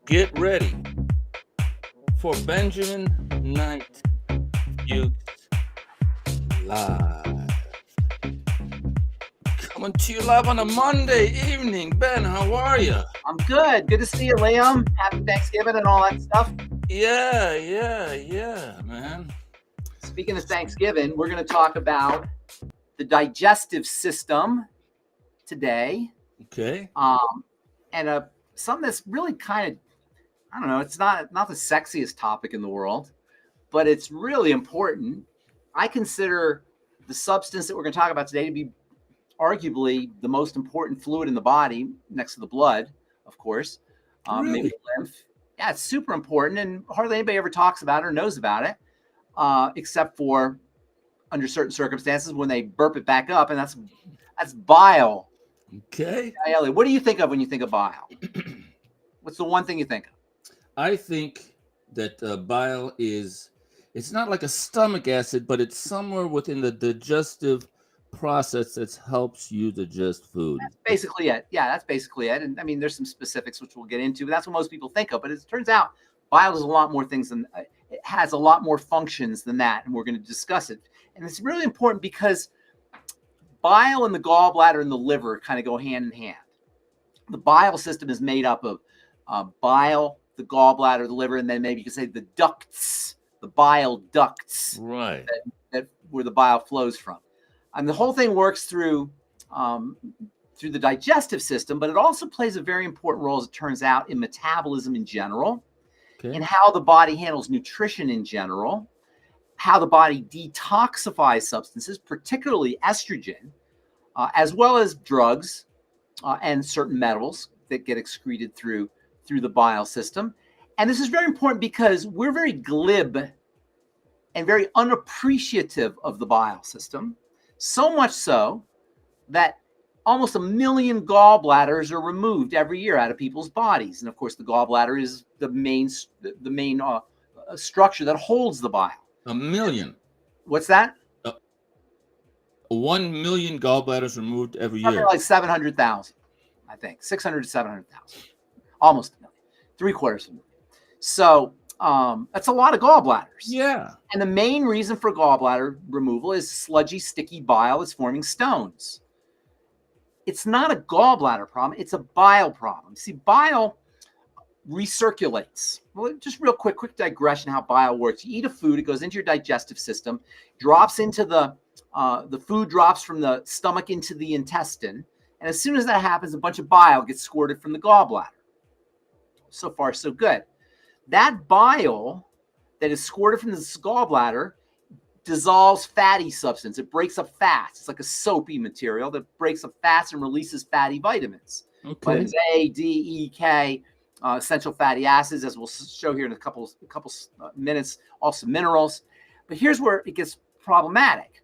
Get ready for Benjamin Knight Fuchs Live. Coming to you live on a Monday evening. Ben, how are you? I'm good. Good to see you, Liam. Happy Thanksgiving and all that stuff. Yeah, man. Speaking of Thanksgiving, we're going to talk about the digestive system today. Okay. And something that's really kind of, I don't know, it's not the sexiest topic in the world, but it's really important. I consider the substance that we're going to talk about today to be arguably the most important fluid in the body, next to the blood, of course. Really? Maybe the lymph. Yeah, it's super important, and hardly anybody ever talks about it or knows about it, except for under certain circumstances when they burp it back up, and that's bile. Okay. Elliot, what do you think of when you think of bile? What's the one thing you think of? I think that bile it's not like a stomach acid, but it's somewhere within the digestive process that helps you digest food. That's basically it. Yeah, that's basically it. And I mean, there's some specifics which we'll get into, but that's what most people think of. But it turns out bile is a lot more things than it has a lot more functions than that, and we're going to discuss it. And it's really important because bile and the gallbladder and the liver kind of go hand in hand. The bile system is made up of bile, the gallbladder, the liver, and then maybe you could say the ducts, the bile ducts, Right. that where the bile flows from. And the whole thing works through the digestive system, but it also plays a very important role, as it turns out, in metabolism in general, in how the body handles nutrition in general, how the body detoxifies substances, particularly estrogen, as well as drugs and certain metals that get excreted through the bile system. And this is very important because we're very glib and very unappreciative of the bile system, so much so that almost 1 million gallbladders are removed every year out of people's bodies. And of course, the gallbladder is the main structure that holds the bile. 1 million. What's that? 1 million gallbladders removed every Something year. like 700,000, I think. 600 to 700,000. Almost 1 million. 3/4 of a million. So that's a lot of gallbladders. Yeah. And the main reason for gallbladder removal is sludgy, sticky bile that's forming stones. It's not a gallbladder problem. It's a bile problem. See, bile recirculates. Well, just real quick digression how bile works. You eat a food, it goes into your digestive system, drops into the food drops from the stomach into the intestine. And as soon as that happens, a bunch of bile gets squirted from the gallbladder. So far, so good. That bile that is squirted from the gallbladder dissolves fatty substance. It breaks up fats. It's like a soapy material that breaks up fats and releases fatty vitamins. Okay. Vitamins A, D, E, K, essential fatty acids, as we'll show here in a couple minutes, also minerals. But here's where it gets problematic,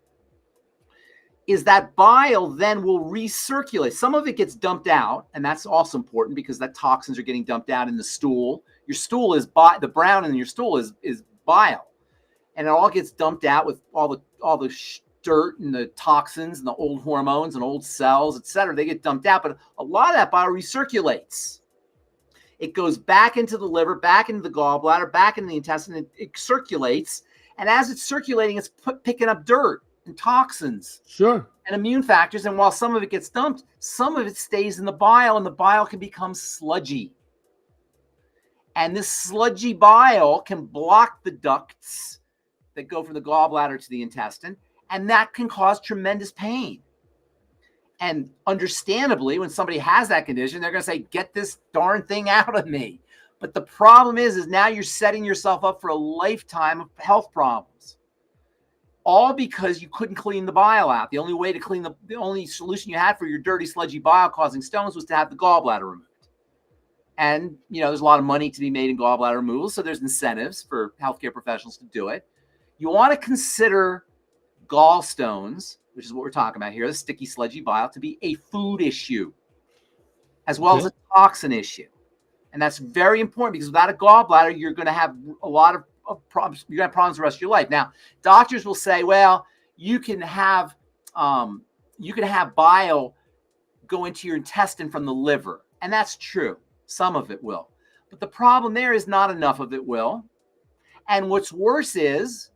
is that bile then will recirculate. Some of it gets dumped out, and that's also important because that toxins are getting dumped out in the stool. Your stool is the brown in your stool is bile. And it all gets dumped out with all the dirt and the toxins and the old hormones and old cells, et cetera. They get dumped out, but a lot of that bile recirculates. It goes back into the liver, back into the gallbladder, back into the intestine. It circulates. And as it's circulating, it's picking up dirt and toxins. Sure. And immune factors. And while some of it gets dumped, some of it stays in the bile, and the bile can become sludgy. And this sludgy bile can block the ducts that go from the gallbladder to the intestine, and that can cause tremendous pain. And understandably, when somebody has that condition, they're going to say, get this darn thing out of me. But the problem is now you're setting yourself up for a lifetime of health problems. All because you couldn't clean the bile out. The only way to clean the only solution you had for your dirty, sludgy bile causing stones was to have the gallbladder removed. And, there's a lot of money to be made in gallbladder removal, so there's incentives for healthcare professionals to do it. You want to consider gallstones, which is what we're talking about here, the sticky, sludgy bile, to be a food issue, as well as a toxin issue. And that's very important because without a gallbladder, you're going to have a lot of problems. You're going to have problems the rest of your life. Now, doctors will say, well, you can have bile go into your intestine from the liver. And that's true. Some of it will. But the problem there is not enough of it will. And what's worse is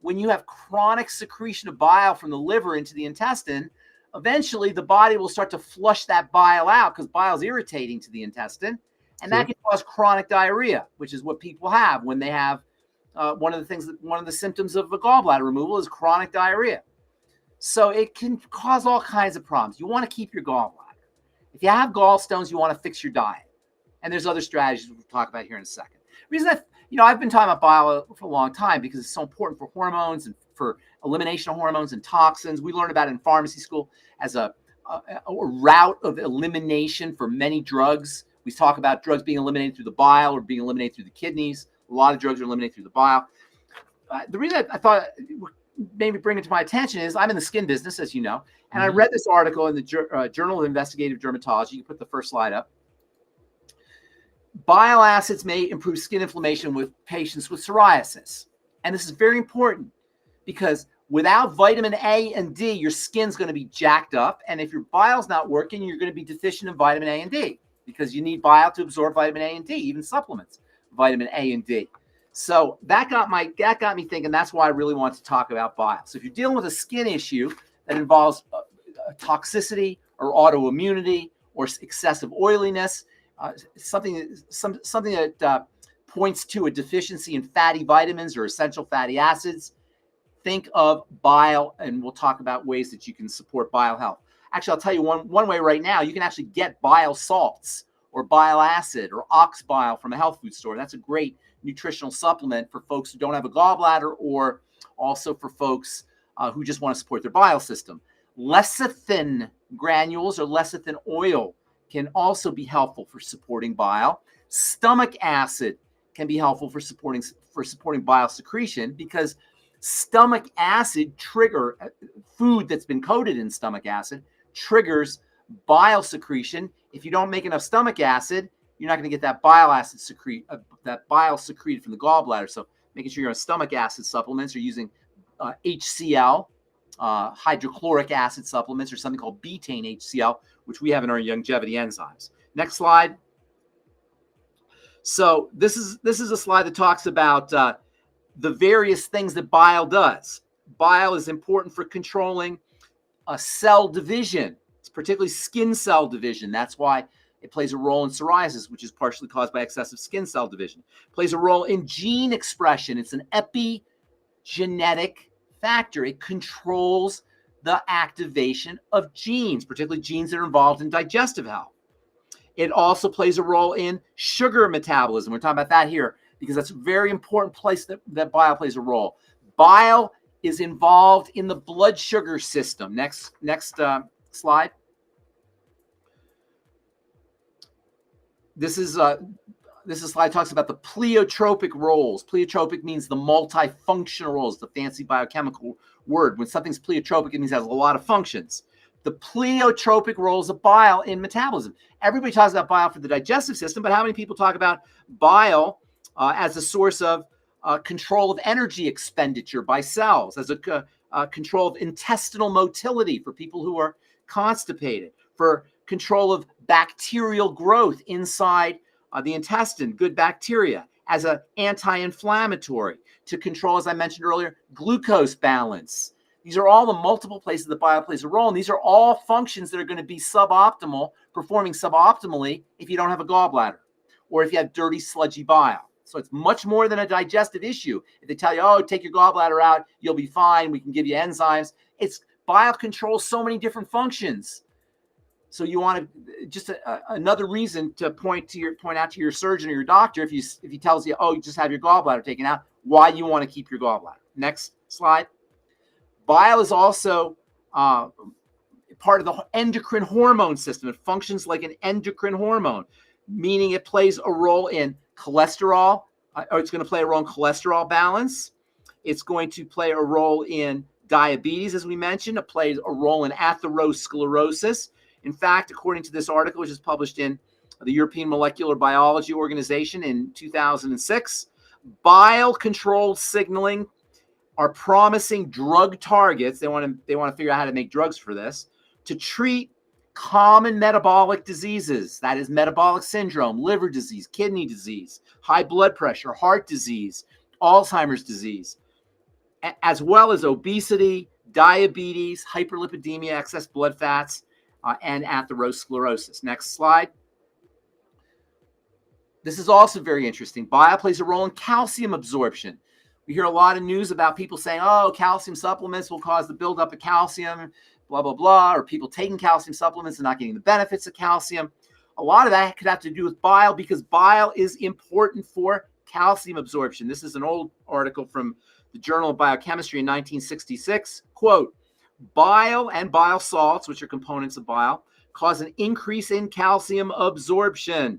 when you have chronic secretion of bile from the liver into the intestine, eventually the body will start to flush that bile out because bile is irritating to the intestine. And that can cause chronic diarrhea, which is what people have when they have one of the symptoms of a gallbladder removal is chronic diarrhea. So it can cause all kinds of problems. You want to keep your gallbladder. If you have gallstones, you want to fix your diet. And there's other strategies we'll talk about here in a second. The reason I've been talking about bile for a long time because it's so important for hormones and for elimination of hormones and toxins. We learned about it in pharmacy school as a route of elimination for many drugs. We talk about drugs being eliminated through the bile or being eliminated through the kidneys. A lot of drugs are eliminated through the bile. The reason I thought maybe bring it to my attention is I'm in the skin business, as you know, and I read this article in the Journal of Investigative Dermatology. You can put the first slide up. Bile acids may improve skin inflammation with patients with psoriasis. And this is very important because without vitamin A and D, your skin's going to be jacked up. And if your bile's not working, you're going to be deficient in vitamin A and D because you need bile to absorb vitamin A and D, even supplements, vitamin A and D. So that got me thinking. That's why I really want to talk about bile. So if you're dealing with a skin issue that involves toxicity or autoimmunity or excessive oiliness, something that points to a deficiency in fatty vitamins or essential fatty acids, think of bile, and we'll talk about ways that you can support bile health. Actually, I'll tell you one way right now. You can actually get bile salts or bile acid or ox bile from a health food store. That's a great nutritional supplement for folks who don't have a gallbladder or also for folks who just want to support their bile system. Lecithin granules or lecithin oil can also be helpful for supporting bile. Stomach acid can be helpful for supporting bile secretion because stomach acid food that's been coated in stomach acid triggers bile secretion. If you don't make enough stomach acid, you're not going to get that bile secreted from the gallbladder. So making sure you're on stomach acid supplements or using HCl, hydrochloric acid supplements, or something called betaine HCl, which we have in our longevity enzymes. Next slide. So this is a slide that talks about the various things that bile does. Bile is important for controlling cell division. It's particularly skin cell division. That's why it plays a role in psoriasis, which is partially caused by excessive skin cell division. It plays a role in gene expression. It's an epigenetic factor. It controls the activation of genes, particularly genes that are involved in digestive health. It also plays a role in sugar metabolism. We're talking about that here because that's a very important place that bile plays a role. Bile is involved in the blood sugar system. Next slide. This slide talks about the pleiotropic roles. Pleiotropic means the multifunctional roles, the fancy biochemical word. When something's pleiotropic, it means it has a lot of functions. The pleiotropic roles of bile in metabolism. Everybody talks about bile for the digestive system, but how many people talk about bile as a source of control of energy expenditure by cells, as a control of intestinal motility for people who are constipated, for control of bacterial growth inside the intestine, good bacteria, as an anti-inflammatory, to control, as I mentioned earlier, glucose balance. These are all the multiple places that bile plays a role, and these are all functions that are going to be performing suboptimally if you don't have a gallbladder or if you have dirty, sludgy bile. So it's much more than a digestive issue. If they tell you, oh, take your gallbladder out, you'll be fine, we can give you enzymes. Bile controls so many different functions. So you want to just another reason to point out to your surgeon or your doctor if he tells you, oh, you just have your gallbladder taken out, why you want to keep your gallbladder. Next slide. Bile is also part of the endocrine hormone system. It functions like an endocrine hormone, meaning it plays a role in cholesterol, or it's going to play a role in cholesterol balance. It's going to play a role in diabetes, as we mentioned. It plays a role in atherosclerosis. In fact, according to this article, which is published in the European Molecular Biology Organization in 2006, bile-controlled signaling are promising drug targets. They want to figure out how to make drugs for this to treat Common metabolic diseases, that is metabolic syndrome, liver disease, kidney disease, high blood pressure, heart disease, Alzheimer's disease, as well as obesity, diabetes, hyperlipidemia, excess blood fats, and atherosclerosis. Next slide. This is also very interesting. Bile plays a role in calcium absorption. We hear a lot of news about people saying, oh, calcium supplements will cause the buildup of calcium, blah, blah, blah, or people taking calcium supplements and not getting the benefits of calcium. A lot of that could have to do with bile because bile is important for calcium absorption. This is an old article from the Journal of Biochemistry in 1966. Quote, bile and bile salts, which are components of bile, cause an increase in calcium absorption.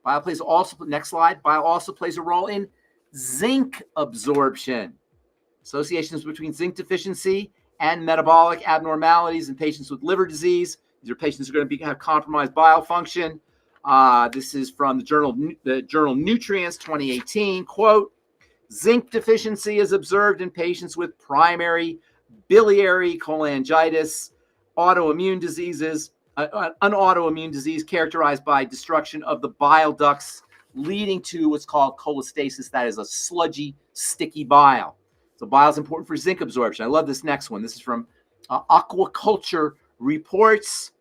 Bile plays also, next slide, bile also plays a role in zinc absorption. Associations between zinc deficiency and metabolic abnormalities in patients with liver disease. These are patients who are going to have compromised bile function. This is from the journal Nutrients 2018. Quote, zinc deficiency is observed in patients with primary biliary cholangitis, autoimmune diseases, an autoimmune disease characterized by destruction of the bile ducts leading to what's called cholestasis. That is a sludgy, sticky bile. So bile is important for zinc absorption. I love this next one. This is from Aquaculture Reports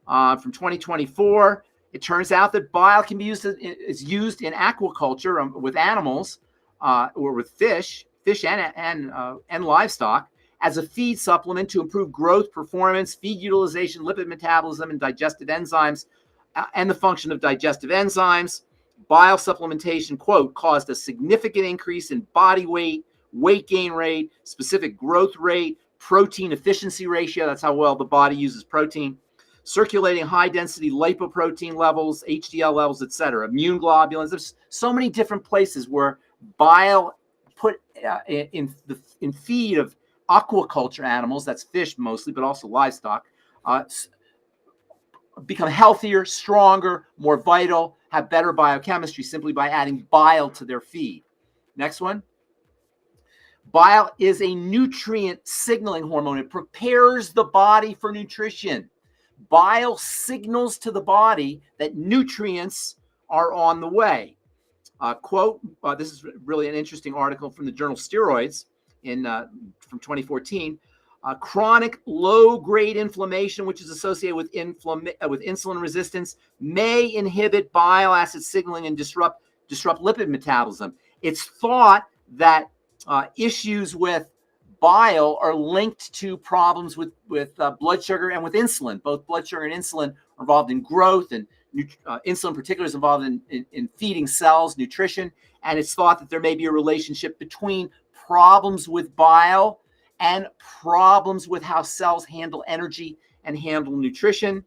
from 2024. It turns out that bile can be used in aquaculture with animals or with fish and livestock as a feed supplement to improve growth, performance, feed utilization, lipid metabolism, and digestive enzymes, and the function of digestive enzymes. Bile supplementation, quote, caused a significant increase in body weight, weight gain rate, specific growth rate, protein efficiency ratio, that's how well the body uses protein, circulating high-density lipoprotein levels, HDL levels, etc., immune globulins. There's so many different places where bile put in feed of aquaculture animals, that's fish mostly, but also livestock, become healthier, stronger, more vital, have better biochemistry simply by adding bile to their feed. Next one. Bile is a nutrient signaling hormone. It prepares the body for nutrition. Bile signals to the body that nutrients are on the way. Quote, this is really an interesting article from the journal Steroids from 2014. Chronic low-grade inflammation, which is associated with insulin resistance, may inhibit bile acid signaling and disrupt lipid metabolism. It's thought that issues with bile are linked to problems with blood sugar and with insulin. Both blood sugar and insulin are involved in growth, and insulin in particular is involved in feeding cells, nutrition. And it's thought that there may be a relationship between problems with bile and problems with how cells handle energy and handle nutrition.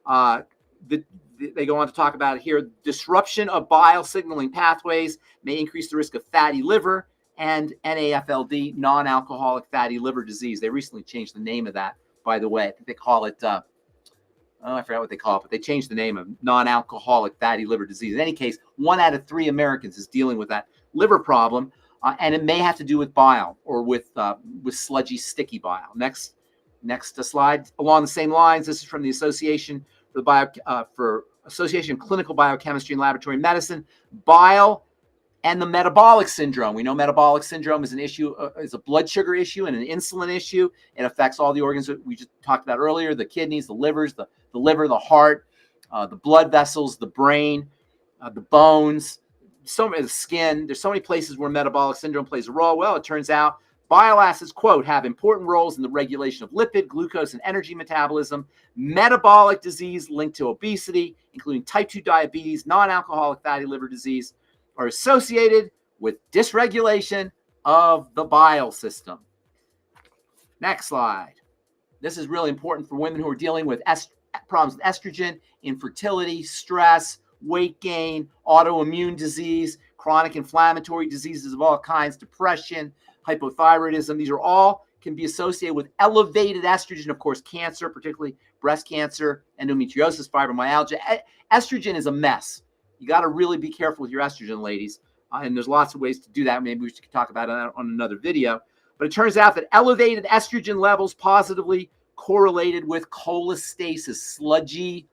They go on to talk about it here. Disruption of bile signaling pathways may increase the risk of fatty liver and NAFLD, non-alcoholic fatty liver disease. They recently changed the name of that, by the way. I think they call it, I forgot what they call it, but they changed the name of non-alcoholic fatty liver disease. In any case, 1 out of 3 Americans is dealing with that liver problem, and it may have to do with bile or with sludgy, sticky bile. Next slide. Along the same lines, this is from the Association for Association of Clinical Biochemistry and Laboratory Medicine. Bile and the metabolic syndrome. We know metabolic syndrome is an issue, is a blood sugar issue and an insulin issue. It affects all the organs that we just talked about earlier: the kidneys, the livers, the liver, the heart, the blood vessels, the brain, the bones, the skin. There's so many places where metabolic syndrome plays a role. Well, it turns out bile acids, quote, have important roles in the regulation of lipid, glucose, and energy metabolism. Metabolic disease linked to obesity, including type 2 diabetes, non-alcoholic fatty liver disease, are associated with dysregulation of the bile system. Next slide. This is really important for women who are dealing with problems with estrogen, infertility, stress, weight gain, autoimmune disease, chronic inflammatory diseases of all kinds, depression, hypothyroidism. These are all can be associated with elevated estrogen. Of course, cancer, particularly breast cancer, endometriosis, fibromyalgia. Estrogen is a mess. You got to really be careful with your estrogen, ladies. And there's lots of ways to do that. Maybe we should talk about it on another video. But it turns out that elevated estrogen levels positively correlated with cholestasis, sludgy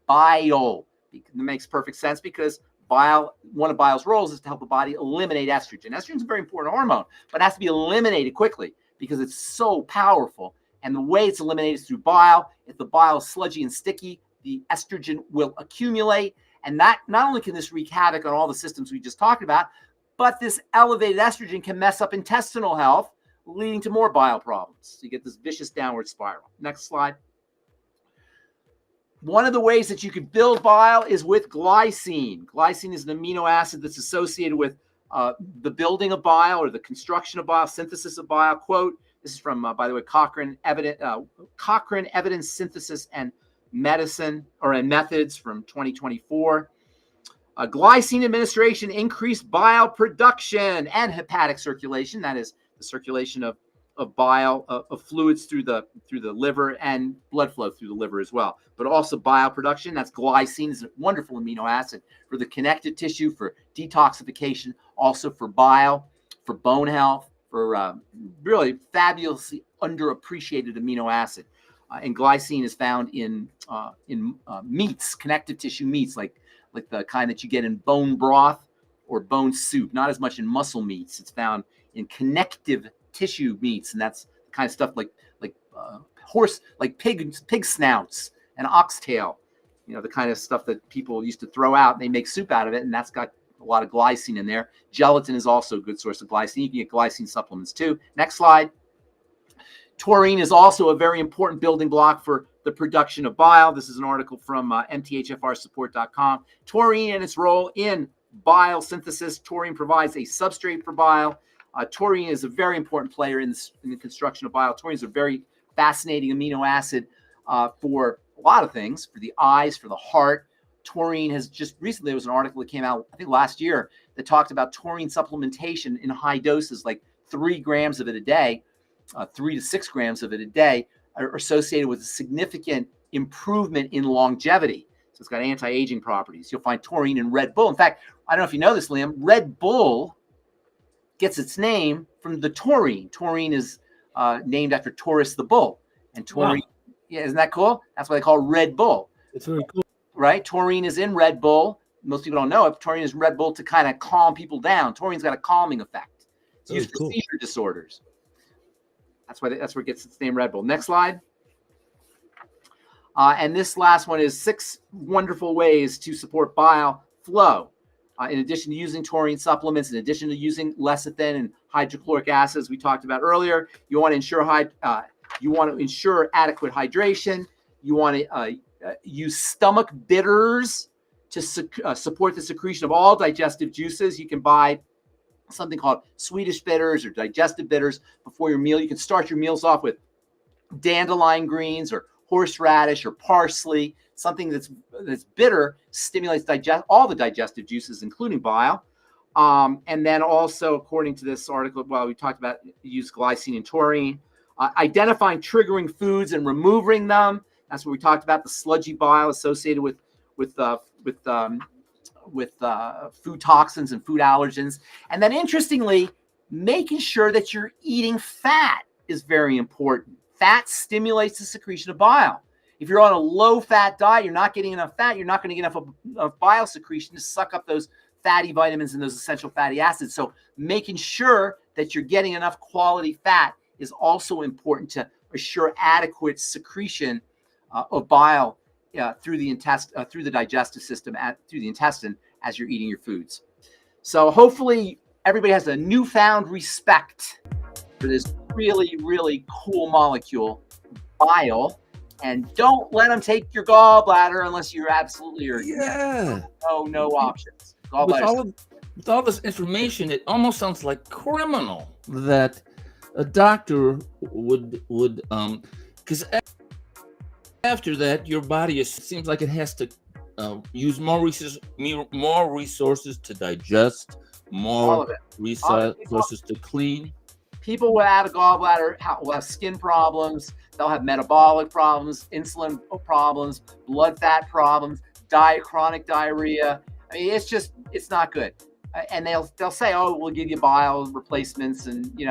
bile. It makes perfect sense because bile, one of bile's roles is to help the body eliminate estrogen. Estrogen is a very important hormone, but it has to be eliminated quickly because it's so powerful. And the way it's eliminated is through bile. If the bile is sludgy and sticky, the estrogen will accumulate. And that not only can this wreak havoc on all the systems we just talked about, but this elevated estrogen can mess up intestinal health, leading to more bile problems. So you get this vicious downward spiral. Next slide. One of the ways that you could build bile is with glycine. Glycine is an amino acid that's associated with the building of bile or the construction of bile, synthesis of bile. Quote, this is from, by the way, Cochrane Evidence Synthesis and Medicine and Methods from 2024. Glycine administration increased bile production and hepatic circulation. That is the circulation of bile, of fluids through the liver and blood flow through the liver as well. But also bile production. That's glycine is a wonderful amino acid for the connective tissue, for detoxification, also for bile, for bone health, for really fabulously underappreciated amino acid. And glycine is found in meats, connective tissue meats, like the kind that you get in bone broth or bone soup. Not as much in muscle meats. It's found in connective tissue meats, and that's the kind of stuff like pig snouts and oxtail. You know, the kind of stuff that people used to throw out. And they make soup out of it, and that's got a lot of glycine in there. Gelatin is also a good source of glycine. You can get glycine supplements too. Next slide. Taurine is also a very important building block for the production of bile. This is an article from mthfrsupport.com. Taurine and its role in bile synthesis. Taurine provides a substrate for bile. Taurine is a very important player in the construction of bile. Taurine is a very fascinating amino acid for a lot of things, for the eyes, for the heart. Taurine has just recently, there was an article that came out, I think last year, that talked about taurine supplementation in high doses, like 3 grams of it a day, 3 to 6 grams of it a day, are associated with a significant improvement in longevity. So it's got anti-aging properties. You'll find taurine in Red Bull. In fact, I don't know if you know this, Liam, Red Bull gets its name from the taurine. Taurine is named after Taurus the bull. And taurine, yeah, isn't that cool? That's why they call it Red Bull. It's very cool. Right? Taurine is in Red Bull. Most people don't know it. Taurine is in Red Bull to kind of calm people down. Taurine's got a calming effect. It's used for seizure disorders. That's where it gets its name, Red Bull. Next slide. And this last one is 6 wonderful ways to support bile flow. In addition to using taurine supplements, in addition to using lecithin and hydrochloric acid, as we talked about earlier, you want to ensure adequate hydration. You want to use stomach bitters to support the secretion of all digestive juices. You can buy something called Swedish bitters or digestive bitters before your meal. You can start your meals off with dandelion greens or horseradish or parsley. Something that's bitter stimulates all the digestive juices, including bile. And then also, according to this article, we talked about use glycine and taurine. Identifying triggering foods and removing them. That's what we talked about, the sludgy bile associated with food toxins and food allergens. And then, interestingly, making sure that you're eating fat is very important. Fat stimulates the secretion of bile. If you're on a low-fat diet, you're not getting enough fat, you're not going to get enough bile secretion to suck up those fatty vitamins and those essential fatty acids. So making sure that you're getting enough quality fat is also important to assure adequate secretion of bile through the digestive system, through the intestine as you're eating your foods. So hopefully everybody has a newfound respect for this really, really cool molecule, bile. And don't let them take your gallbladder unless you're absolutely urgent. No options. With all this information, it almost sounds like criminal that a doctor would because after that, your body seems like it has to use more resources to digest, more resources to clean. People without a gallbladder will have skin problems. They'll have metabolic problems, insulin problems, blood fat problems, chronic diarrhea. I mean, it's not good. And they'll say, oh, we'll give you bile replacements, and you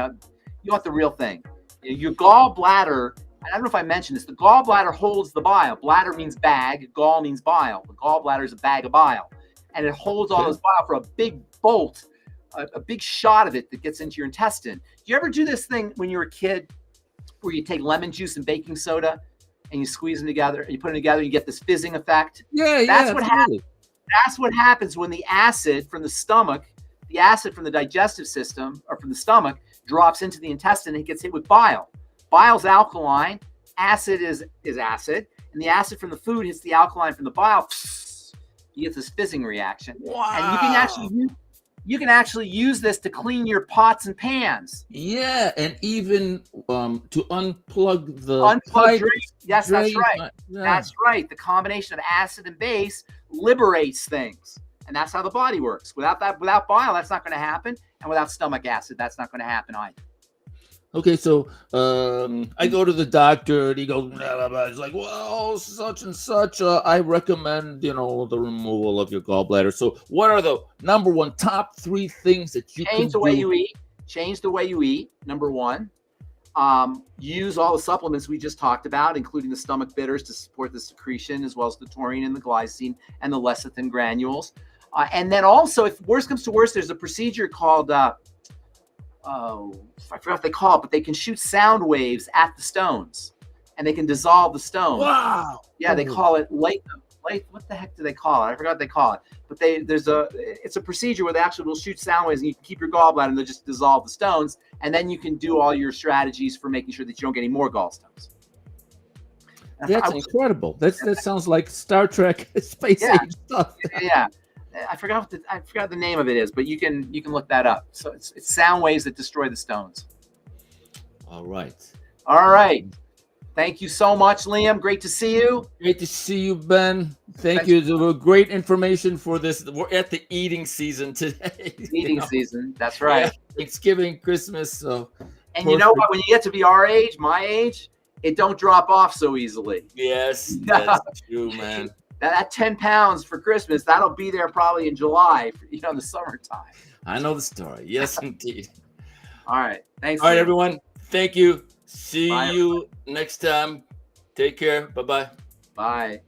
want the real thing. Your gallbladder I don't know if I mentioned this. The gallbladder holds the bile. Bladder means bag. Gall means bile. The gallbladder is a bag of bile, and it holds all this bile for a big bolt, a big shot of it that gets into your intestine. Do you ever do this thing when you were a kid, where you take lemon juice and baking soda, and you squeeze them together, you put them together, you get this fizzing effect? That's what happens. That's what happens when the acid from the stomach, the acid from the digestive system or from the stomach, drops into the intestine and gets hit with bile. Bile's alkaline, acid is acid, and the acid from the food hits the alkaline from the bile. You get this fizzing reaction. Wow. And you can actually use this to clean your pots and pans. Yeah, and even to unplug the drain. Yes, that's right. Yeah. That's right. The combination of acid and base liberates things, and that's how the body works. Without bile, that's not going to happen, and without stomach acid, that's not going to happen either. Okay, so I go to the doctor, and he goes, blah, blah, blah. He's like, well, such and such, I recommend, the removal of your gallbladder. So what are the number one top 3 things that you change the way you eat? Change the way you eat, number 1. Use all the supplements we just talked about, including the stomach bitters to support the secretion, as well as the taurine and the glycine and the lecithin granules. And then also, if worse comes to worse, there's a procedure called... I forgot what they call it, but they can shoot sound waves at the stones, and they can dissolve the stones. Wow! Yeah, they call it light. What the heck do they call it? I forgot what they call it. But it's a procedure where they actually will shoot sound waves, and you can keep your gallbladder, and they'll just dissolve the stones, and then you can do all your strategies for making sure that you don't get any more gallstones. That's incredible. That sounds like Star Trek space age stuff. Yeah. I forgot the name of it is, but you can look that up. So it's sound waves that destroy the stones. All right. Thank you so much, Liam. Great to see you. Great to see you, Ben. Thank you. There was great information for this. We're at the eating season today. Eating season. That's right. Yeah, Thanksgiving, Christmas. So. And you know what? When you get to be our age, my age, it don't drop off so easily. Yes, that's true, man. That 10 pounds for Christmas, that'll be there probably in July, in the summertime. I know the story. Yes, indeed. All right. Thanks. All right, everyone. Thank you. See you next time. Take care. Bye-bye. Bye.